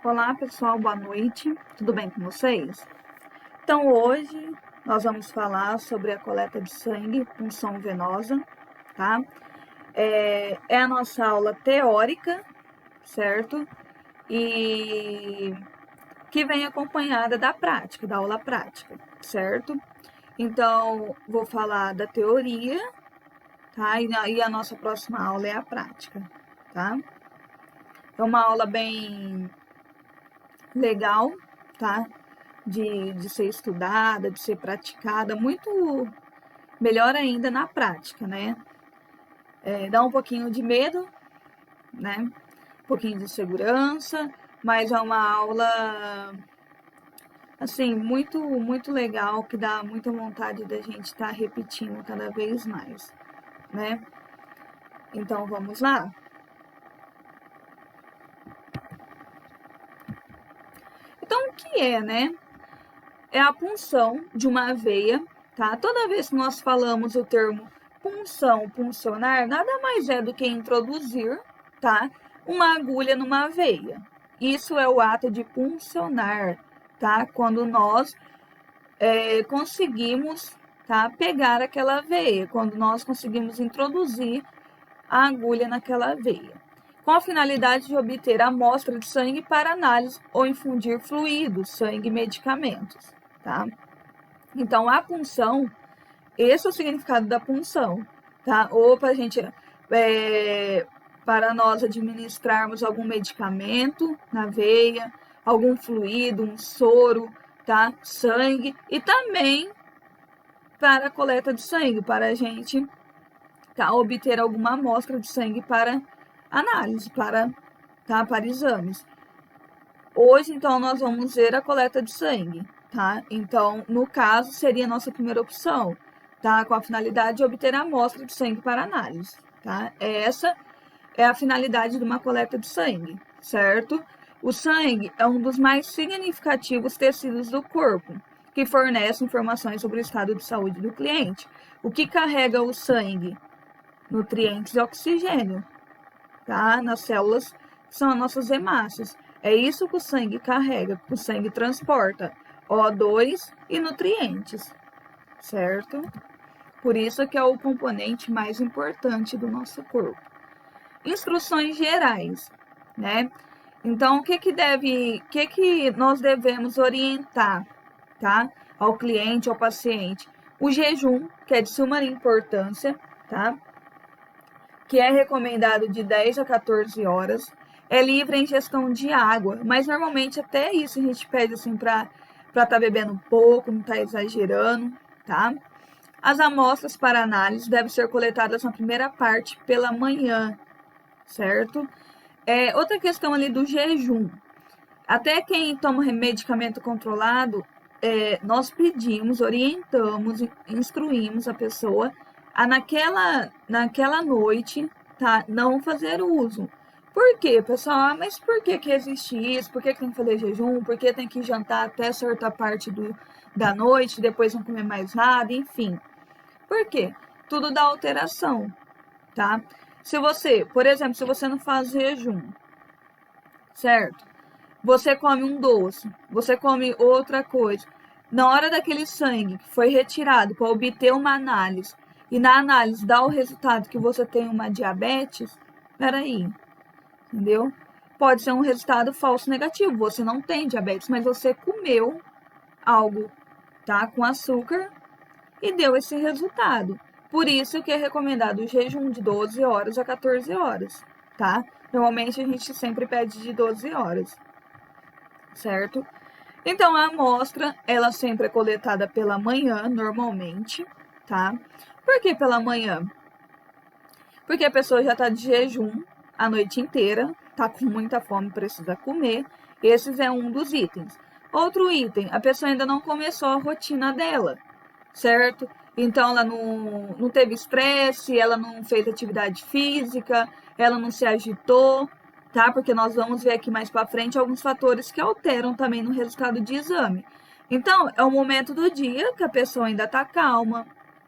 Olá pessoal, boa noite, tudo bem com vocês? Então hoje nós vamos falar sobre a coleta de sangue, punção venosa, tá? É a nossa aula teórica, certo? E que vem acompanhada da prática, da aula prática, certo? Então vou falar da teoria, tá? E a nossa próxima aula é a prática, tá? É uma aula bem legal, tá? De ser estudada, de ser praticada, muito melhor ainda na prática, né? Dá um pouquinho de medo, né? Um pouquinho de segurança, mas é uma aula, assim, muito legal, que dá muita vontade da gente estar repetindo cada vez mais, né? Então, vamos lá? Então, o que é, né? É a punção de uma veia, tá? Toda vez que nós falamos o termo punção, puncionar, nada mais é do que introduzir, tá? Uma agulha numa veia. Isso é o ato de puncionar, tá? Quando nós conseguimos, tá? Pegar aquela veia, quando nós conseguimos introduzir a agulha naquela veia, com a finalidade de obter a amostra de sangue para análise ou infundir fluidos, sangue e medicamentos, tá? Então, a punção, esse é o significado da punção, tá? Ou para a gente, para nós administrarmos algum medicamento na veia, algum fluido, um soro, tá? Sangue, e também para a coleta de sangue, para a gente, tá? Obter alguma amostra de sangue para análise, para exames. Hoje, então, nós vamos ver a coleta de sangue, tá? Então, no caso, seria a nossa primeira opção, tá? Com a finalidade de obter a amostra de sangue para análise, tá? Essa é a finalidade de uma coleta de sangue, certo? O sangue é um dos mais significativos tecidos do corpo, que fornece informações sobre o estado de saúde do cliente. O que carrega o sangue? Nutrientes e oxigênio, tá? Nas células, que são as nossas hemácias. É isso que o sangue carrega, que o sangue transporta O2 e nutrientes, certo? Por isso que é o componente mais importante do nosso corpo. Instruções gerais, né? Então, o que nós devemos orientar, tá? Ao cliente, ao paciente? O jejum, que é de suma importância, tá? Que é recomendado de 10 a 14 horas. É livre a ingestão de água, mas normalmente até isso a gente pede assim para estar bebendo um pouco, não tá exagerando, tá? As amostras para análise devem ser coletadas na primeira parte pela manhã, certo? Outra questão ali do jejum. Até quem toma medicamento controlado, nós pedimos, orientamos, instruímos a pessoa a naquela noite, tá, não fazer uso. Por quê, pessoal? Mas por que existe isso? Por que tem que fazer jejum? Por que tem que jantar até certa parte da noite, depois não comer mais nada, enfim. Por quê? Tudo dá alteração, tá? Se você, por exemplo, se você não faz jejum, certo? Você come um doce, você come outra coisa. Na hora daquele sangue que foi retirado para obter uma análise, e na análise dá o resultado que você tem uma diabetes, peraí, entendeu? Pode ser um resultado falso negativo, você não tem diabetes, mas você comeu algo, tá, com açúcar e deu esse resultado. Por isso que é recomendado o jejum de 12 horas a 14 horas, tá? Normalmente a gente sempre pede de 12 horas, certo? Então, a amostra, ela sempre é coletada pela manhã, normalmente, tá? Por que pela manhã? Porque a pessoa já tá de jejum a noite inteira, tá com muita fome, precisa comer. Esse é um dos itens. Outro item, a pessoa ainda não começou a rotina dela, certo? Então, ela não teve estresse, ela não fez atividade física, ela não se agitou, tá? Porque nós vamos ver aqui mais para frente alguns fatores que alteram também no resultado de exame. Então, é o momento do dia que a pessoa ainda tá calma,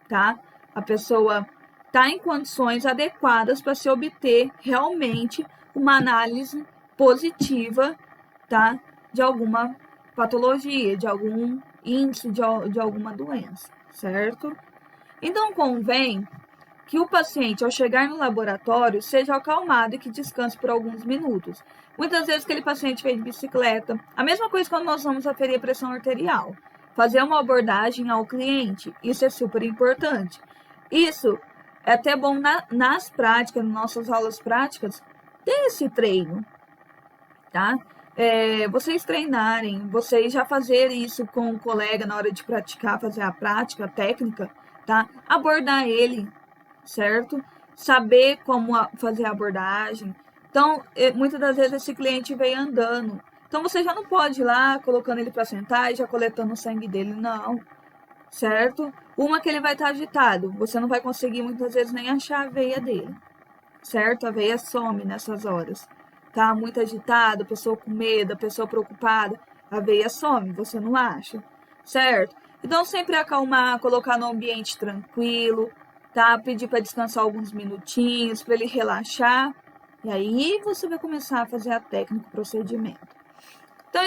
tá? A pessoa tá em condições adequadas para se obter realmente uma análise positiva tá? De alguma patologia, de algum índice de alguma doença, certo? Então, convém que o paciente, ao chegar no laboratório, seja acalmado e que descanse por alguns minutos. Muitas vezes aquele paciente veio de bicicleta. A mesma coisa quando nós vamos aferir a pressão arterial. Fazer uma abordagem ao cliente, isso é super importante. Isso é até bom nas práticas, nas nossas aulas práticas, ter esse treino, tá? Vocês treinarem, vocês já fazerem isso com o colega na hora de praticar, fazer a prática, a técnica, tá? Abordar ele, certo? Saber como fazer a abordagem. Então, muitas das vezes esse cliente vem andando. Então, você já não pode ir lá colocando ele para sentar e já coletando o sangue dele, não, certo? Uma que ele vai estar agitado, você não vai conseguir muitas vezes nem achar a veia dele, certo? A veia some nessas horas. Tá muito agitado, a pessoa com medo, a pessoa preocupada, a veia some, você não acha, certo? Então, sempre acalmar, colocar no ambiente tranquilo, tá? Pedir para descansar alguns minutinhos, para ele relaxar. E aí você vai começar a fazer a técnica, o procedimento. Então,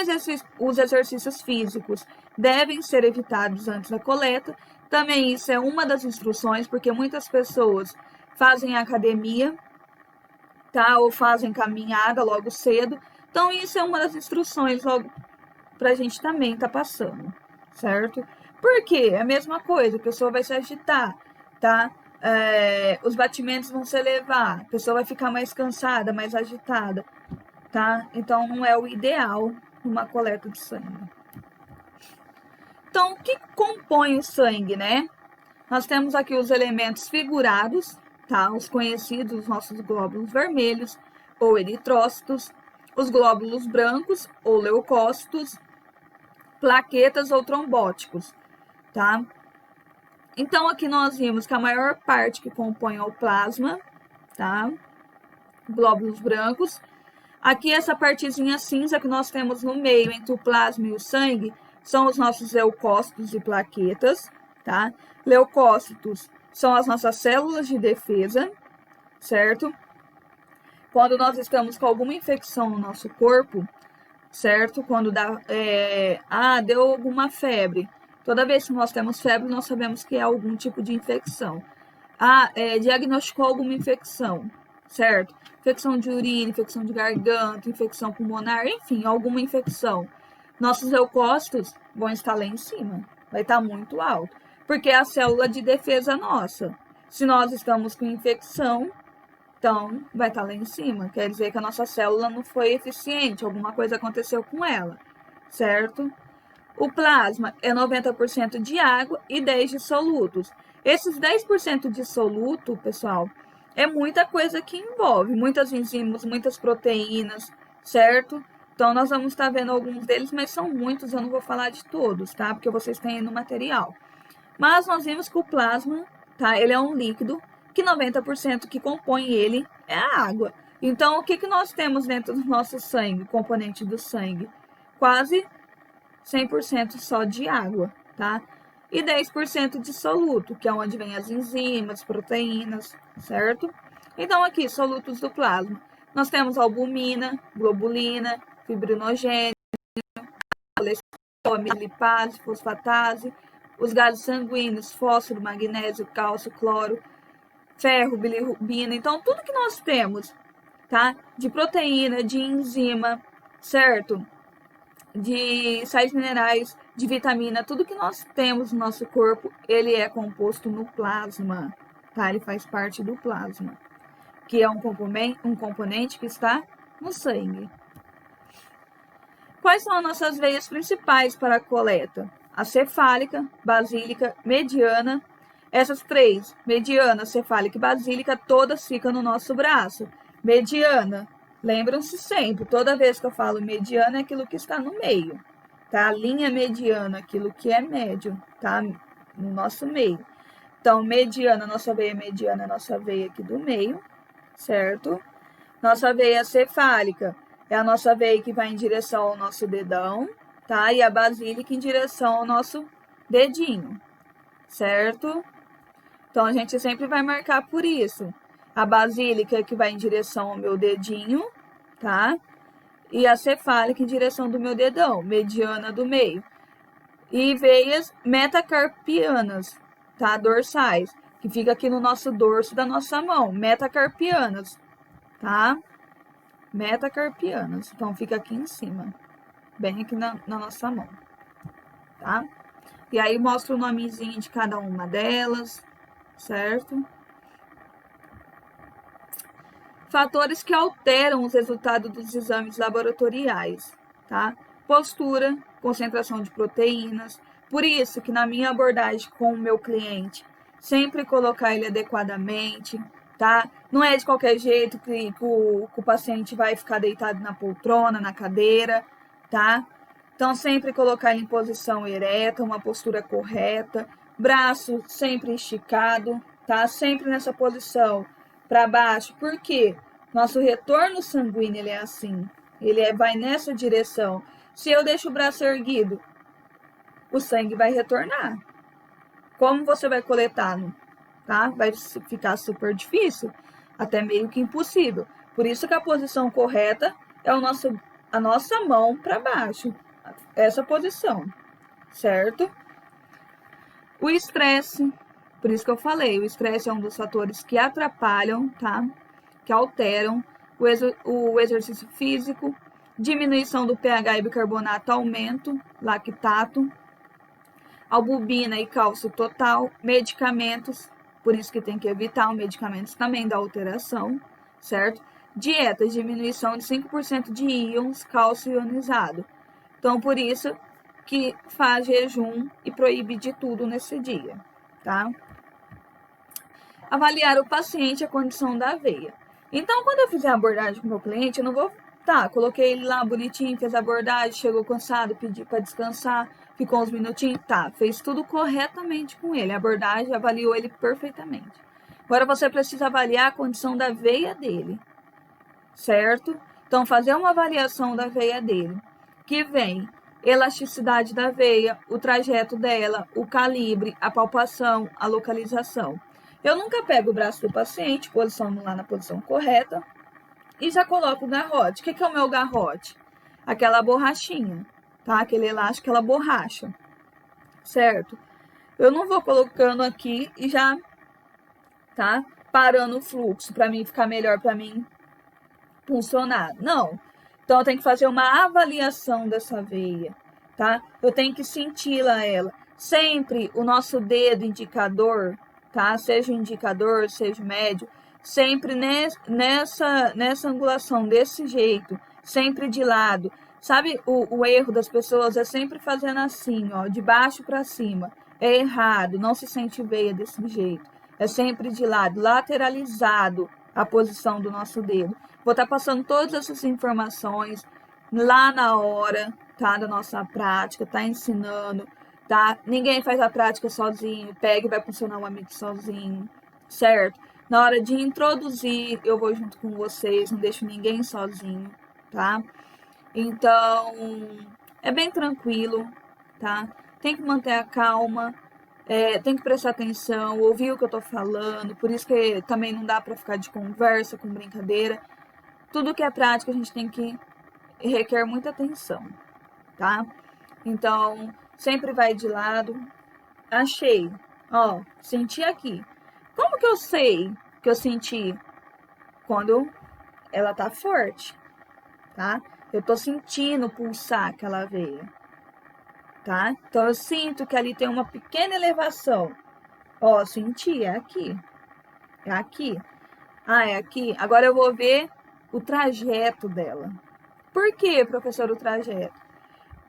os exercícios físicos devem ser evitados antes da coleta. Também isso é uma das instruções, porque muitas pessoas fazem academia, tá? Ou fazem caminhada logo cedo. Então, isso é uma das instruções logo para a gente também tá passando, certo? Porque é a mesma coisa, a pessoa vai se agitar, tá? Os batimentos vão se elevar, a pessoa vai ficar mais cansada, mais agitada, tá? Então, não é o ideal numa coleta de sangue. Então, o que compõe o sangue, né? Nós temos aqui os elementos figurados, tá? Os conhecidos, os nossos glóbulos vermelhos ou eritrócitos, os glóbulos brancos ou leucócitos, plaquetas ou trombóticos, tá? Então, aqui nós vimos que a maior parte que compõe é o plasma, tá? Glóbulos brancos. Aqui, essa partezinha cinza que nós temos no meio, entre o plasma e o sangue, são os nossos leucócitos e plaquetas, tá? Leucócitos são as nossas células de defesa, certo? Quando nós estamos com alguma infecção no nosso corpo, certo? Quando deu alguma febre. Toda vez que nós temos febre, nós sabemos que é algum tipo de infecção. Diagnosticou alguma infecção, certo? Infecção de urina, infecção de garganta, infecção pulmonar, enfim, alguma infecção. Nossos leucócitos vão estar lá em cima, vai estar muito alto, porque é a célula de defesa nossa. Se nós estamos com infecção, então vai estar lá em cima, quer dizer que a nossa célula não foi eficiente, alguma coisa aconteceu com ela, certo? O plasma é 90% de água e 10% de solutos. Esses 10% de soluto, pessoal, é muita coisa que envolve, muitas enzimas, muitas proteínas, certo? Então, nós vamos estar vendo alguns deles, mas são muitos, eu não vou falar de todos, tá? Porque vocês têm aí no material. Mas nós vimos que o plasma, tá? Ele é um líquido, que 90% que compõe ele é a água. Então, o que nós temos dentro do nosso sangue, o componente do sangue? Quase 100% só de água, tá? E 10% de soluto, que é onde vem as enzimas, proteínas, certo? Então, aqui, solutos do plasma. Nós temos albumina, globulina, fibrinogênio, colesterol, lipase, fosfatase, os gases sanguíneos, fósforo, magnésio, cálcio, cloro, ferro, bilirrubina. Então, tudo que nós temos, tá? De proteína, de enzima, certo? De sais minerais, de vitamina, tudo que nós temos no nosso corpo, ele é composto no plasma, tá? Ele faz parte do plasma, que é um componente que está no sangue. Quais são as nossas veias principais para a coleta? A cefálica, basílica, mediana. Essas três, mediana, cefálica e basílica, todas ficam no nosso braço. Mediana, lembram-se sempre, toda vez que eu falo mediana é aquilo que está no meio, tá? A linha mediana, aquilo que é médio, tá? No nosso meio. Então, mediana, nossa veia mediana é nossa veia aqui do meio, certo? Nossa veia cefálica é a nossa veia que vai em direção ao nosso dedão, tá? E a basílica em direção ao nosso dedinho, certo? Então, a gente sempre vai marcar por isso. A basílica que vai em direção ao meu dedinho, tá? e a cefálica em direção do meu dedão, mediana do meio. E veias metacarpianas, tá? Dorsais, que fica aqui no nosso dorso da nossa mão, metacarpianas, tá? Metacarpianas, então fica aqui em cima, bem aqui na nossa mão, tá? E aí mostra o nomezinho de cada uma delas, certo? Fatores que alteram os resultados dos exames laboratoriais, tá? Postura, concentração de proteínas. Por isso que na minha abordagem com o meu cliente, sempre colocar ele adequadamente, tá? Não é de qualquer jeito que o paciente vai ficar deitado na poltrona, na cadeira, tá? Então, sempre colocar ele em posição ereta, uma postura correta, braço sempre esticado, tá? Sempre nessa posição para baixo. Por quê? Nosso retorno sanguíneo ele é assim, vai nessa direção. Se eu deixo o braço erguido, o sangue vai retornar. Como você vai coletar? Tá? Vai ficar super difícil, até meio que impossível. Por isso que a posição correta é a nossa mão para baixo, essa posição, certo? O estresse, por isso que eu falei, o estresse é um dos fatores que atrapalham, tá? Que alteram o exercício físico, diminuição do pH e bicarbonato, aumento, lactato, albumina e cálcio total, medicamentos, por isso que tem que evitar, medicamentos também da alteração, certo? Dieta, diminuição de 5% de íons cálcio ionizado. Então, por isso que faz jejum e proíbe de tudo nesse dia, tá? Avaliar o paciente a condição da veia. Então, quando eu fizer a abordagem com o meu cliente, eu não vou... Tá, coloquei ele lá bonitinho, fez a abordagem, chegou cansado, pedi para descansar, ficou uns minutinhos, tá, fez tudo corretamente com ele, a abordagem avaliou ele perfeitamente. Agora você precisa avaliar a condição da veia dele, certo? Então, fazer uma avaliação da veia dele, que vem elasticidade da veia, o trajeto dela, o calibre, a palpação, a localização. Eu nunca pego o braço do paciente, posiciono lá na posição correta e já coloco o garrote. O que é o meu garrote? Aquela borrachinha, tá? Aquele elástico, aquela borracha, certo? Eu não vou colocando aqui e já, tá? Parando o fluxo para mim ficar melhor, para mim funcionar. Não. Então, eu tenho que fazer uma avaliação dessa veia, tá? Eu tenho que senti-la ela. Sempre o nosso dedo indicador, tá? Seja o indicador, seja o médio, sempre nessa angulação, desse jeito, sempre de lado. Sabe, o erro das pessoas é sempre fazendo assim, ó, de baixo para cima. É errado, não se sente veia desse jeito. É sempre de lado, lateralizado a posição do nosso dedo. Vou estar passando todas essas informações lá na hora, tá, da nossa prática, tá ensinando, tá? Ninguém faz a prática sozinho, pega e vai funcionar um amigo sozinho, certo? Na hora de introduzir, eu vou junto com vocês, não deixo ninguém sozinho, tá? Então, é bem tranquilo, tá? Tem que manter a calma, tem que prestar atenção, ouvir o que eu tô falando, por isso que também não dá para ficar de conversa, com brincadeira. Tudo que é prática a gente tem que requer muita atenção, tá? Então, sempre vai de lado. Achei, ó, senti aqui. Como que eu sei que eu senti? Quando ela tá forte, tá? Eu tô sentindo pulsar aquela veia, tá? Então, eu sinto que ali tem uma pequena elevação. Ó, senti, é aqui. É aqui. Ah, é aqui. Agora eu vou ver o trajeto dela. Por que, professor, o trajeto?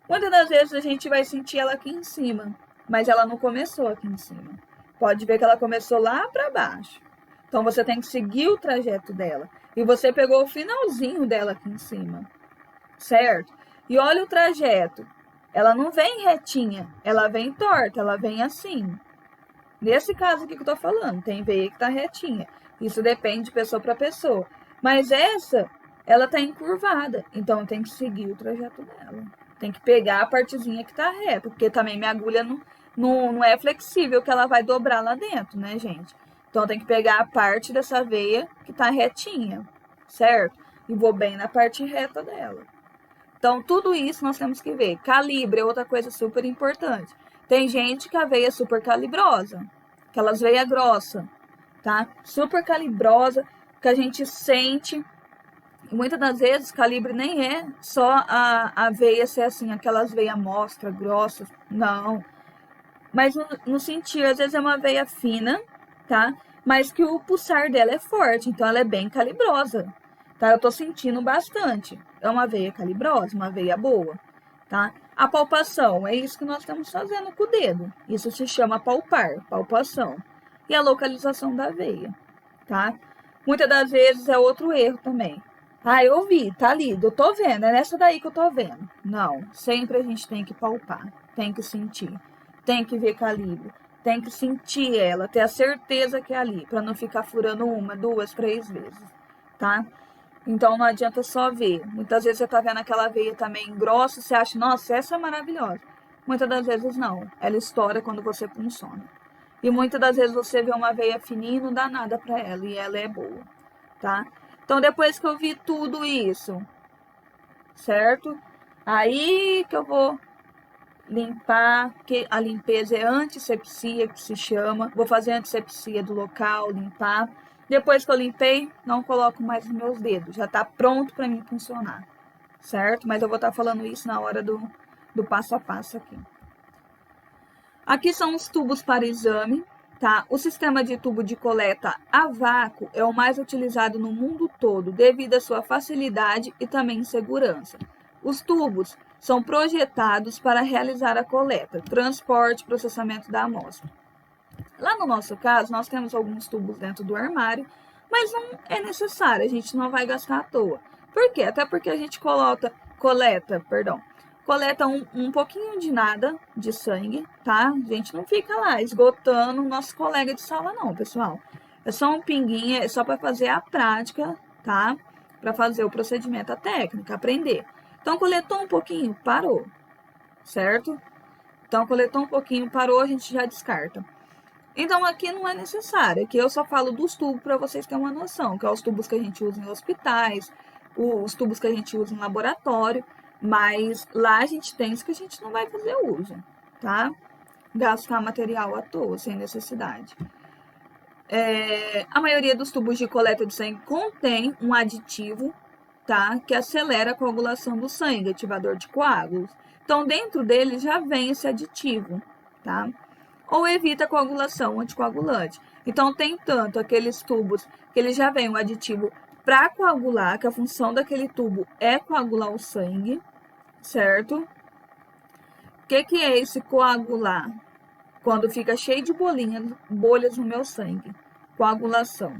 Muitas das vezes a gente vai sentir ela aqui em cima, mas ela não começou aqui em cima. Pode ver que ela começou lá para baixo. Então, você tem que seguir o trajeto dela. E você pegou o finalzinho dela aqui em cima, certo? E olha o trajeto. Ela não vem retinha, ela vem torta, ela vem assim. Nesse caso aqui que eu tô falando, tem veia que tá retinha. Isso depende de pessoa para pessoa. Mas essa, ela tá encurvada. Então, tem que seguir o trajeto dela. Tem que pegar a partezinha que tá reta. Porque também minha agulha não é flexível, que ela vai dobrar lá dentro, né, gente? Então, tem que pegar a parte dessa veia que tá retinha, certo? E vou bem na parte reta dela. Então, tudo isso nós temos que ver. Calibre é outra coisa super importante. Tem gente que a veia é super calibrosa, aquelas veias grossas, tá? Super calibrosa, que a gente sente. Muitas das vezes, calibre nem é só a veia ser assim, aquelas veias mostra, grossas, não. Mas no sentido, às vezes é uma veia fina, tá? Mas que o pulsar dela é forte, então ela é bem calibrosa, tá? Eu tô sentindo bastante. É uma veia calibrosa, uma veia boa, tá? A palpação, é isso que nós estamos fazendo com o dedo. Isso se chama palpar, palpação. E a localização da veia, tá? Muitas das vezes é outro erro também. Ah, eu vi, tá ali, eu tô vendo, é nessa daí que eu tô vendo. Não, sempre a gente tem que palpar, tem que sentir, tem que ver calibre, tem que sentir ela, ter a certeza que é ali, para não ficar furando 1, 2, 3 vezes, tá? Então não adianta só ver. Muitas vezes você tá vendo aquela veia também grossa, você acha, nossa, essa é maravilhosa. Muitas das vezes não, ela estoura quando você funciona. E muitas das vezes você vê uma veia fininha e não dá nada para ela, e ela é boa, tá? Então, depois que eu vi tudo isso, certo? Aí que eu vou limpar, que a limpeza é antisepsia, que se chama. Vou fazer antisepsia do local, limpar. Depois que eu limpei, não coloco mais nos meus dedos. Já tá pronto para mim funcionar, certo? Mas eu vou estar falando isso na hora do passo a passo aqui. Aqui são os tubos para exame. Tá? O sistema de tubo de coleta a vácuo é o mais utilizado no mundo todo devido à sua facilidade e também segurança. Os tubos são projetados para realizar a coleta, transporte e processamento da amostra. Lá no nosso caso, nós temos alguns tubos dentro do armário, mas não é necessário, a gente não vai gastar à toa. Por quê? Até porque a gente coleta um pouquinho de nada de sangue, tá? A gente não fica lá esgotando o nosso colega de sala não, pessoal. É só um pinguinho, é só para fazer a prática, tá? Para fazer o procedimento, a técnica, aprender. Então, coletou um pouquinho, parou, certo? Então, coletou um pouquinho, parou, a gente já descarta. Então, aqui não é necessário, aqui eu só falo dos tubos para vocês terem uma noção, que é os tubos que a gente usa em hospitais, os tubos que a gente usa em laboratório, mas lá a gente tem isso que a gente não vai fazer uso, tá? Gastar material à toa, sem necessidade. A maioria dos tubos de coleta de sangue contém um aditivo, tá? Que acelera a coagulação do sangue, ativador de coágulos. Então, dentro dele já vem esse aditivo, tá? Ou evita a coagulação, anticoagulante. Então, tem tanto aqueles tubos que ele já vem um aditivo para coagular, que a função daquele tubo é coagular o sangue, certo? O que é esse coagular? Quando fica cheio de bolhas no meu sangue. Coagulação.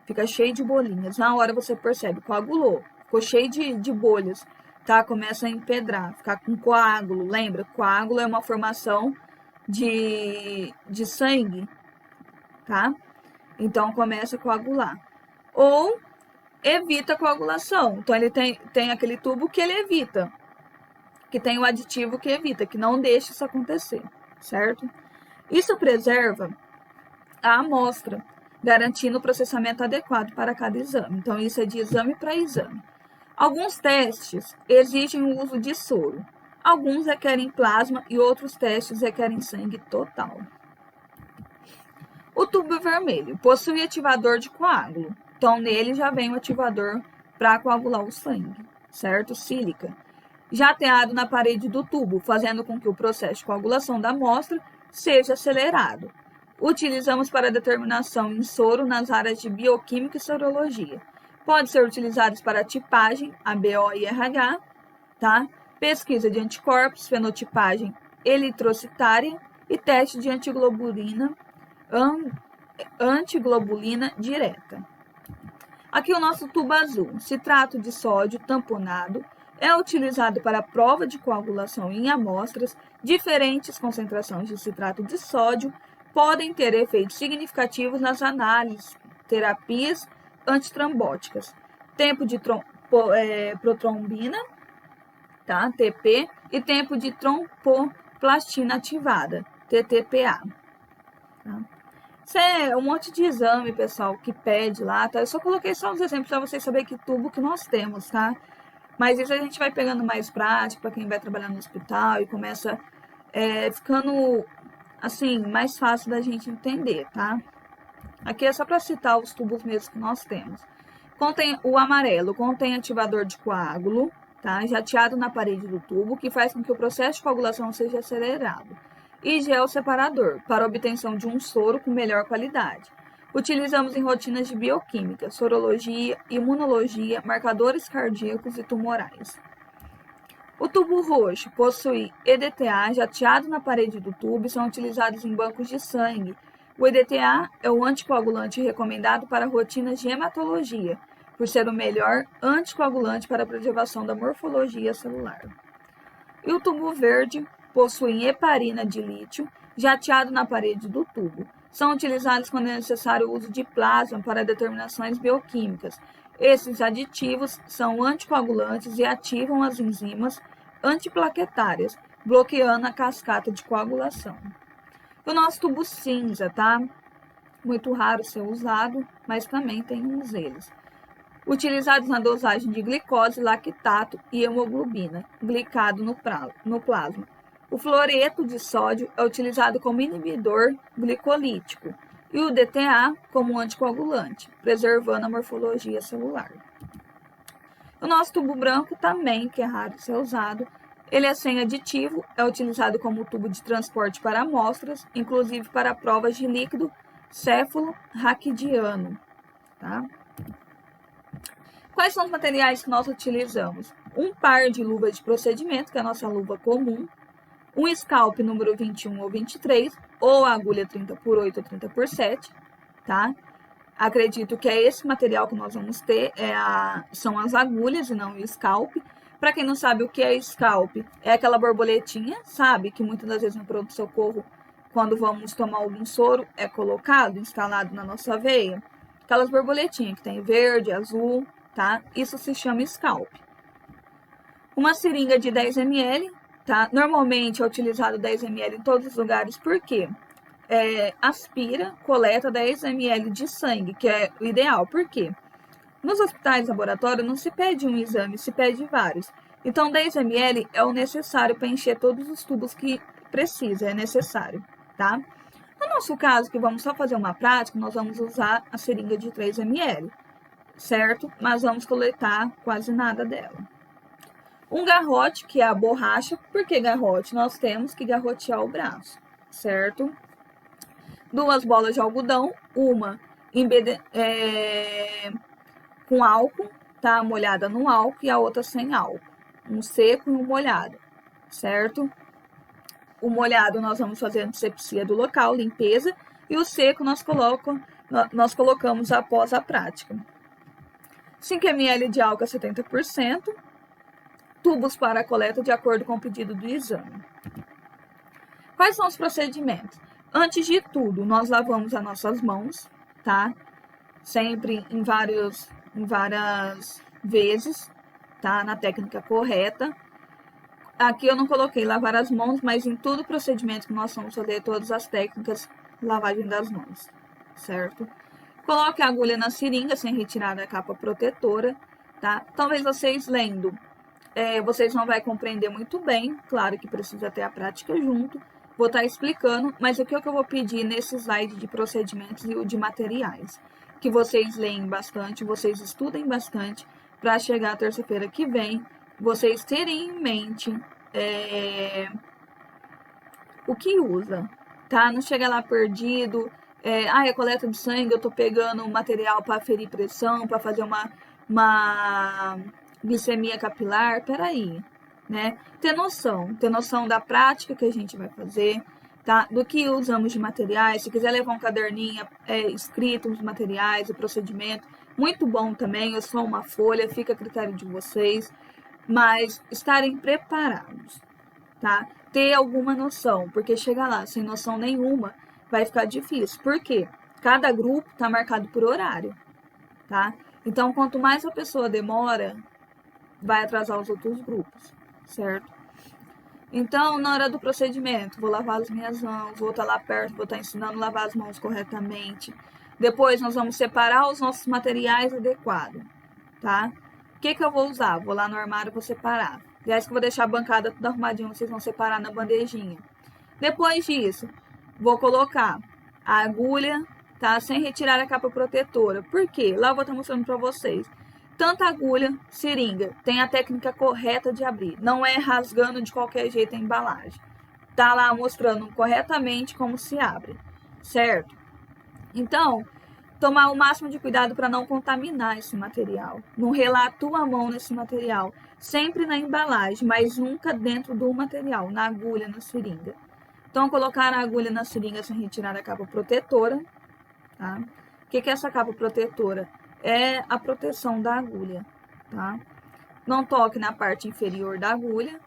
Fica cheio de bolinhas. Na hora você percebe, coagulou. Ficou cheio de bolhas, tá? Começa a empedrar, ficar com coágulo. Lembra? Coágulo é uma formação de sangue, tá? Então, começa a coagular. Ou evita a coagulação. Então, ele tem aquele tubo que ele evita, que tem o aditivo que evita, que não deixa isso acontecer, certo? Isso preserva a amostra, garantindo o processamento adequado para cada exame. Então, isso é de exame para exame. Alguns testes exigem o uso de soro. Alguns requerem plasma e outros testes requerem sangue total. O tubo vermelho possui ativador de coágulo. Então, nele já vem o ativador para coagular o sangue, certo? Sílica. Já ateado na parede do tubo, fazendo com que o processo de coagulação da amostra seja acelerado. Utilizamos para determinação em soro nas áreas de bioquímica e sorologia. Pode ser utilizados para tipagem, ABO e RH, tá? Pesquisa de anticorpos, fenotipagem eritrocitária e teste de antiglobulina direta. Aqui o nosso tubo azul, citrato de sódio tamponado, é utilizado para a prova de coagulação em amostras. Diferentes concentrações de citrato de sódio podem ter efeitos significativos nas análises, terapias antitrombóticas. Tempo de protrombina, tá? TP, e tempo de tromboplastina ativada, TTPA. Tá? Isso é um monte de exame, pessoal, que pede lá, tá? Eu só coloquei só uns exemplos para vocês saberem que tubo que nós temos, tá? Mas isso a gente vai pegando mais prática para quem vai trabalhar no hospital e começa ficando, assim, mais fácil da gente entender, tá? Aqui é só para citar os tubos mesmo que nós temos. Contém o amarelo, contém ativador de coágulo, tá? Jateado na parede do tubo, que faz com que o processo de coagulação seja acelerado. E gel separador, para obtenção de um soro com melhor qualidade. Utilizamos em rotinas de bioquímica, sorologia, imunologia, marcadores cardíacos e tumorais. O tubo roxo possui EDTA jateado na parede do tubo e são utilizados em bancos de sangue. O EDTA é o anticoagulante recomendado para rotinas de hematologia, por ser o melhor anticoagulante para a preservação da morfologia celular. E o tubo verde possui heparina de lítio jateado na parede do tubo. São utilizados quando é necessário o uso de plasma para determinações bioquímicas. Esses aditivos são anticoagulantes e ativam as enzimas antiplaquetárias, bloqueando a cascata de coagulação. O nosso tubo cinza, tá? Muito raro ser usado, mas também tem uns deles. Utilizados na dosagem de glicose, lactato e hemoglobina, glicado no plasma. O fluoreto de sódio é utilizado como inibidor glicolítico e o DTA como anticoagulante, preservando a morfologia celular. O nosso tubo branco também, que é raro ser usado, ele é sem aditivo, é utilizado como tubo de transporte para amostras, inclusive para provas de líquido céfalo-raquidiano, tá? Quais são os materiais que nós utilizamos? Um par de luvas de procedimento, que é a nossa luva comum, um scalp número 21 ou 23, ou a agulha 30 por 8 ou 30 por 7, tá? Acredito que é esse material que nós vamos ter, são as agulhas e não o scalp. Para quem não sabe o que é scalp, é aquela borboletinha, sabe? Que muitas das vezes no pronto-socorro, quando vamos tomar algum soro, é colocado, instalado na nossa veia. Aquelas borboletinhas que tem verde, azul, tá? Isso se chama scalp. Uma seringa de 10 ml, tá? Normalmente é utilizado 10 ml em todos os lugares, por quê? Aspira, coleta 10 ml de sangue, que é o ideal. Por quê? Nos hospitais e laboratórios não se pede um exame, se pede vários. Então, 10 ml é o necessário para encher todos os tubos que precisa, é necessário, tá? No nosso caso, que vamos só fazer uma prática, nós vamos usar a seringa de 3 ml, certo? Mas vamos coletar quase nada dela. Um garrote, que é a borracha. Por que garrote? Nós temos que garrotear o braço, certo? 2 bolas de algodão, uma com álcool, tá? Molhada no álcool, e a outra sem álcool. Um seco e um molhado, certo? O molhado nós vamos fazer antisepsia do local, limpeza, e o seco nós colocamos após a prática. 5 ml de álcool a 70%, tubos para a coleta de acordo com o pedido do exame. Quais são os procedimentos? Antes de tudo, nós lavamos as nossas mãos, tá? Sempre em várias vezes, tá? Na técnica correta. Aqui eu não coloquei lavar as mãos, mas em todo o procedimento que nós vamos fazer, todas as técnicas, lavagem das mãos, certo? Coloque a agulha na seringa, sem retirar da capa protetora, tá? Talvez vocês lendo, vocês não vão compreender muito bem, claro que precisa ter a prática junto. Vou estar explicando, mas o que eu vou pedir nesse slide de procedimentos e de materiais? Que vocês leem bastante, vocês estudem bastante, para chegar terça-feira que vem, vocês terem em mente o que usa, tá? Não chega lá perdido, a coleta de sangue, eu tô pegando material para ferir pressão, para fazer uma glicemia capilar, peraí, né? Ter noção da prática que a gente vai fazer, tá? Do que usamos de materiais. Se quiser levar um caderninho escrito os materiais, o procedimento, muito bom também. Eu sou uma folha, fica a critério de vocês, mas estarem preparados, tá? Ter alguma noção, porque chegar lá sem noção nenhuma vai ficar difícil. Por quê? Cada grupo tá marcado por horário, tá? Então, quanto mais a pessoa demora, vai atrasar os outros grupos, certo? Então, na hora do procedimento, vou lavar as minhas mãos, vou estar lá perto, vou estar ensinando a lavar as mãos corretamente. Depois, nós vamos separar os nossos materiais adequados, tá? que eu vou usar? Vou lá no armário, vou separar. Aliás, que eu vou deixar a bancada tudo arrumadinho, vocês vão separar na bandejinha. Depois disso, vou colocar a agulha, tá? Sem retirar a capa protetora. Por quê? Lá eu vou estar mostrando pra vocês. Tanto agulha, seringa, tem a técnica correta de abrir. Não é rasgando de qualquer jeito a embalagem. Tá lá mostrando corretamente como se abre, certo? Então, tomar o máximo de cuidado para não contaminar esse material. Não relar a tua mão nesse material. Sempre na embalagem, mas nunca dentro do material, na agulha, na seringa. Então, colocar a agulha na seringa sem retirar a capa protetora. Tá? O que é essa capa protetora? É a proteção da agulha. Tá? Não toque na parte inferior da agulha.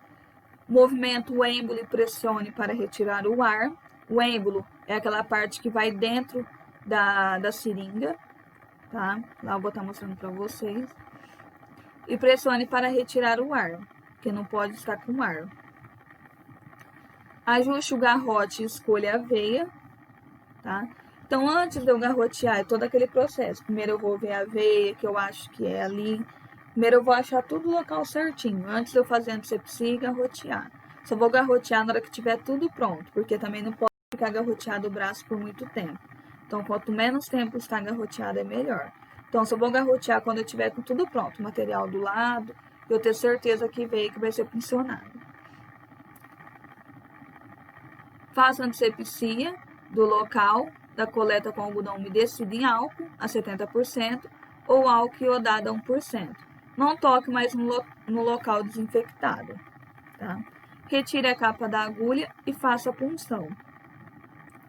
Movimento o êmbolo e pressione para retirar o ar. O êmbolo é aquela parte que vai dentro da seringa, tá? Lá eu vou estar mostrando para vocês. E pressione para retirar o ar, que não pode estar com ar. Ajuste o garrote e escolha a veia, tá? Então, antes de eu garrotear, é todo aquele processo. Primeiro eu vou ver a veia, que eu acho que é ali. Primeiro eu vou achar tudo o local certinho, antes de eu fazer antisepsia e garrotear. Só vou garrotear na hora que tiver tudo pronto, porque também não pode ficar garroteado o braço por muito tempo. Então, quanto menos tempo está garroteado, é melhor. Então, só vou garrotear quando eu tiver com tudo pronto, o material do lado, e eu ter certeza que veio que vai ser puncionado. Faça antisepsia do local da coleta com algodão umedecido em álcool a 70% ou álcool iodado a 1%. Não toque mais no local desinfectado. Tá? Retire a capa da agulha e faça a punção.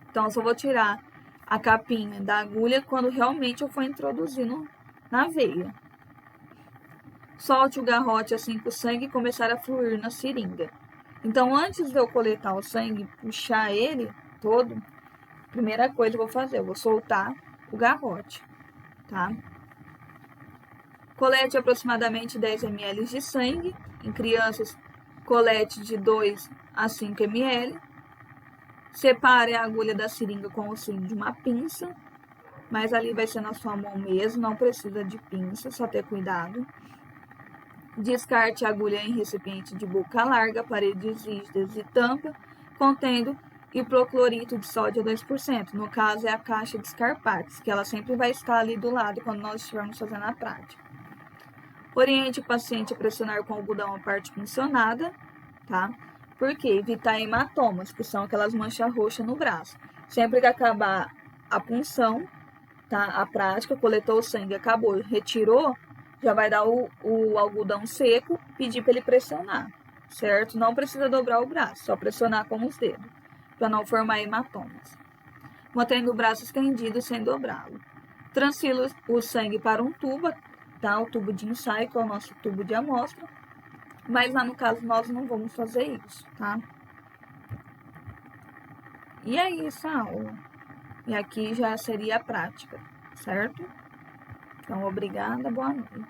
Então, só vou tirar a capinha da agulha quando realmente eu for introduzindo na veia. Solte o garrote assim que o sangue começar a fluir na seringa. Então, antes de eu coletar o sangue, puxar ele todo, primeira coisa que eu vou fazer, eu vou soltar o garrote, tá? Colete aproximadamente 10 ml de sangue. Em crianças, colete de 2 a 5 ml. Separe a agulha da seringa com o auxílio de uma pinça, mas ali vai ser na sua mão mesmo, não precisa de pinça, só ter cuidado. Descarte a agulha em recipiente de boca larga, paredes rígidas e tampa, contendo hipoclorito de sódio a 2%. No caso, é a caixa de Scarpax, que ela sempre vai estar ali do lado quando nós estivermos fazendo a prática. Oriente o paciente a pressionar com algodão a parte puncionada, tá? Porque evitar hematomas, que são aquelas manchas roxas no braço. Sempre que acabar a punção, tá? A prática, coletou o sangue, acabou, retirou, já vai dar o algodão seco, pedir para ele pressionar, certo? Não precisa dobrar o braço, só pressionar com os dedos, para não formar hematomas. Mantendo o braço estendido sem dobrá-lo. Transfira o sangue para um tubo, tá? O tubo de ensaio, que é o nosso tubo de amostra. Mas lá no caso nós não vamos fazer isso, tá? E é isso a aula. E aqui já seria a prática, certo? Então, obrigada, boa noite.